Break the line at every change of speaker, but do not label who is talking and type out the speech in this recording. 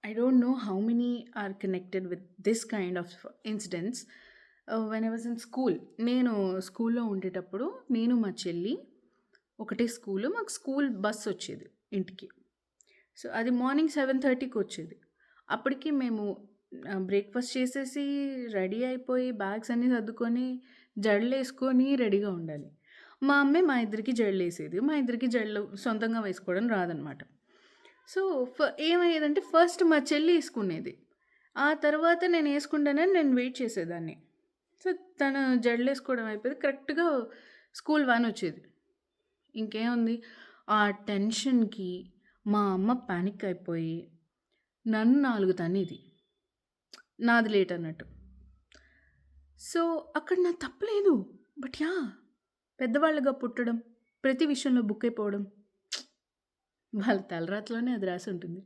I don't know how many are connected with this kind of incidents. When I was in school, నేను స్కూల్లో ఉండేటప్పుడు నేను మా చెల్లి ఒకటే స్కూలు. మాకు స్కూల్ బస్ వచ్చేది ఇంటికి. సో, అది మార్నింగ్ 7:30కి వచ్చేది. అప్పటికి మేము బ్రేక్‌ఫాస్ట్ చేసేసి, రెడీ అయిపోయి, బ్యాగ్స్ అన్నీ సర్దుకొని, జడలేసుకొని రెడీగా ఉండాలి. మా అమ్మే మా ఇద్దరికి జడలేసేది. మా ఇద్దరికి జడలు సొంతంగా వేసుకోవడం రాదనమాట. సో, ఏమయ్యేదంటే ఫస్ట్ మా చెల్లి ఏసుకునేది. ఆ తర్వాత నేనేసుకుంటానని నేను వెయిట్ చేసేదాన్ని. సో, తను జడలేసుకోవడం అయిపోయేది. కరెక్ట్‌గా స్కూల్ వ్యాన్ వచ్చేది. ఇంకేముంది, ఆ టెన్షన్‌కి మా అమ్మ పానిక్ అయిపోయి నన్ను 4 తన్నేది. నాది లేట్ అన్నట్టు. సో, అక్కడ నా తప్పు లేదు. But yeah! పెద్దవాళ్ళుగా పుట్టడం, ప్రతి విషయంలో బుక్ అయిపోవడం వాళ్ళ తలరాతలోనే అది రాసుంటుంది.